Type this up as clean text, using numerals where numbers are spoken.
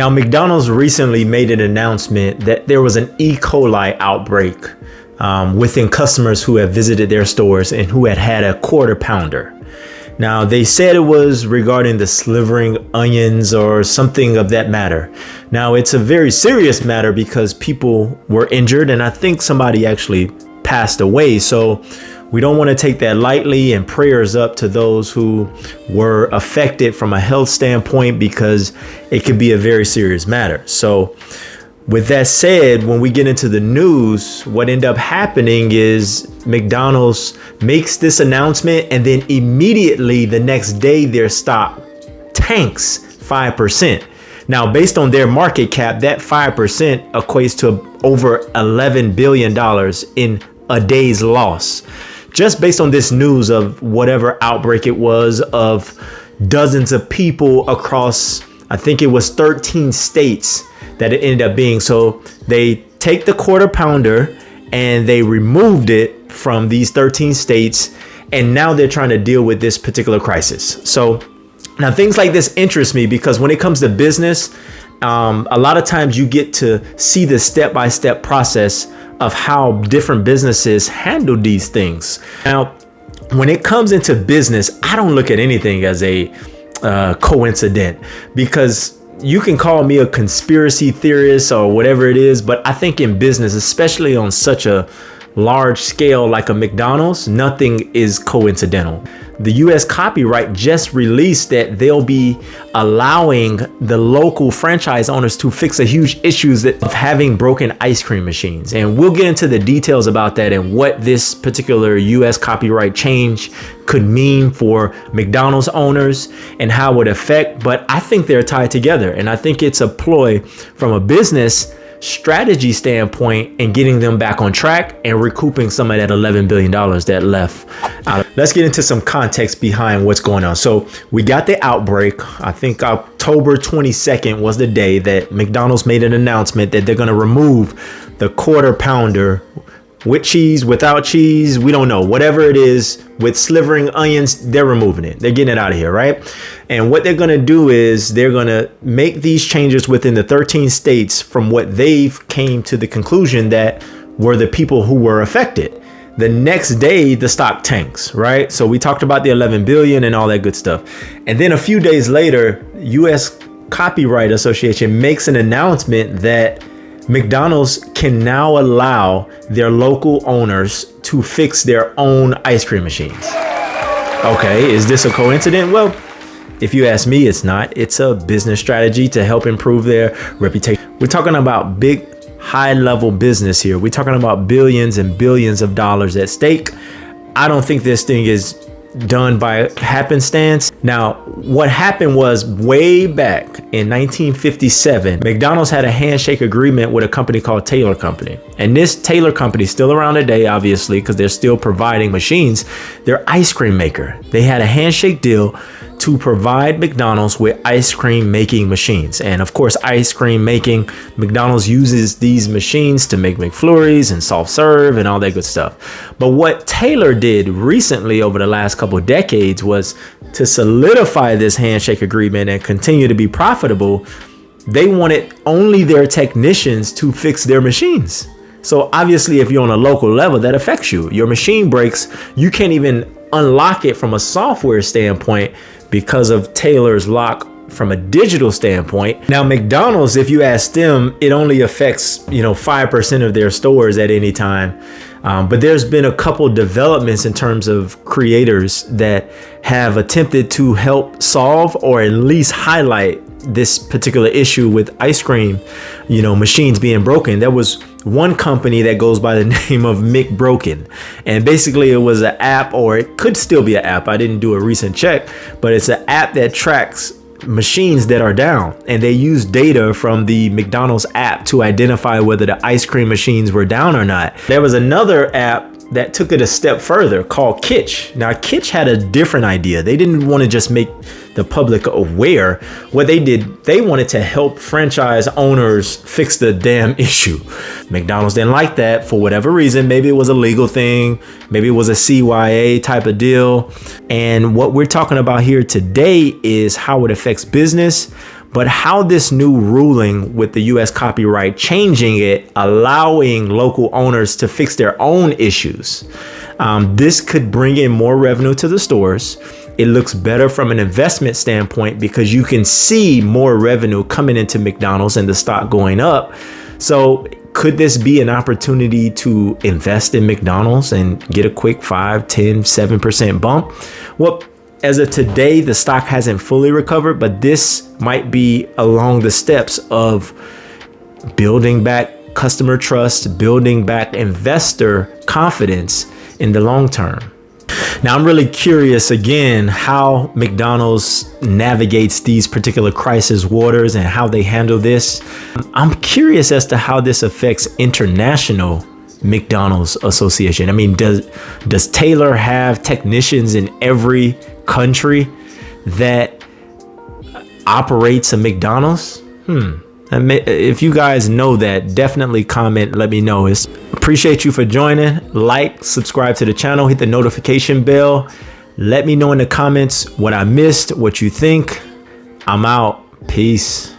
Now, McDonald's recently made an announcement that there was an E. coli outbreak within customers who have visited their stores and who had a quarter pounder. Now, they said it was regarding the slivering onions or something of that matter. Now, it's a very serious matter because people were injured and I think somebody actually passed away. So we don't want to take that lightly, and prayers up to those who were affected from a health standpoint because it could be a very serious matter. So with that said, when we get into the news, what ended up happening is McDonald's makes this announcement and then immediately the next day their stock tanks 5%. Now, based on their market cap, that 5% equates to over $11 billion in a day's loss. Just based on this news of whatever outbreak it was of dozens of people across, I think it was 13 states that it ended up being. So they take the quarter pounder and they removed it from these 13 states. And now they're trying to deal with this particular crisis. So now things like this interest me because when it comes to business, a lot of times you get to see the step-by-step process of how different businesses handle these things. Now, when it comes into business, I don't look at anything as a coincidence, because you can call me a conspiracy theorist or whatever it is, but I think in business, especially on such a large scale like a McDonald's, nothing is coincidental. The US copyright just released that they'll be allowing the local franchise owners to fix a huge issues of having broken ice cream machines. And we'll get into the details about that and what this particular US copyright change could mean for McDonald's owners and how it would affect. But I think they're tied together. And I think it's a ploy from a business strategy standpoint and getting them back on track and recouping some of that $11 billion that left out. Let's get into some context behind what's going on. So we got the outbreak. I think October 22nd was the day that McDonald's made an announcement that they're going to remove the quarter pounder with cheese, without cheese, we don't know. Whatever it is, with slivering onions, they're removing it. They're getting it out of here, right? And what they're going to do is they're going to make these changes within the 13 states from what they've came to the conclusion that were the people who were affected. The next day, the stock tanks, right? So we talked about the 11 billion and all that good stuff. And then a few days later, US Copyright Association makes an announcement that McDonald's can now allow their local owners to fix their own ice cream machines. Okay, is this a coincidence? Well, if you ask me, it's not. It's a business strategy to help improve their reputation. We're talking about big, high-level business here. We're talking about billions and billions of dollars at stake. I don't think this thing is done by happenstance. Now, what happened was way back in 1957, McDonald's had a handshake agreement with a company called Taylor Company. And this Taylor Company is still around today, obviously, because they're still providing machines. They're ice cream maker. They had a handshake deal to provide McDonald's with ice cream making machines. And of course, ice cream making, McDonald's uses these machines to make McFlurries and soft serve and all that good stuff. But what Taylor did recently over the last couple of decades was to solidify this handshake agreement and continue to be profitable. They wanted only their technicians to fix their machines. So obviously, if you're on a local level, that affects you. Your machine breaks, you can't even unlock it from a software standpoint because of Taylor's lock from a digital standpoint. Now, McDonald's, if you ask them, it only affects, 5% of their stores at any time. But there's been a couple developments in terms of creators that have attempted to help solve or at least highlight this particular issue with ice cream, machines being broken. There was one company that goes by the name of McBroken, and basically it was an app, or it could still be an app. I didn't do a recent check, but it's an app that tracks machines that are down, and they use data from the McDonald's app to identify whether the ice cream machines were down or not. There was another app that took it a step further called Kitch. Now, Kitch had a different idea. They didn't want to just make the public aware. What they did, they wanted to help franchise owners fix the damn issue. McDonald's didn't like that for whatever reason. Maybe it was a legal thing. Maybe it was a CYA type of deal. And what we're talking about here today is how it affects business. But how this new ruling with the US copyright changing it, allowing local owners to fix their own issues, this could bring in more revenue to the stores. It looks better from an investment standpoint because you can see more revenue coming into McDonald's and the stock going up. So could this be an opportunity to invest in McDonald's and get a quick 5, 10, 7% bump? Well, as of today, the stock hasn't fully recovered, but this might be along the steps of building back customer trust, building back investor confidence in the long term. Now, I'm really curious again how McDonald's navigates these particular crisis waters and how they handle this. I'm curious as to how this affects international McDonald's association. I mean, does Taylor have technicians in every country that operates a McDonald's? If you guys know that, definitely comment, let me know. Appreciate you for joining. Like, subscribe to the channel, hit the notification bell. Let me know in the comments what I missed, what you think. I'm out. Peace.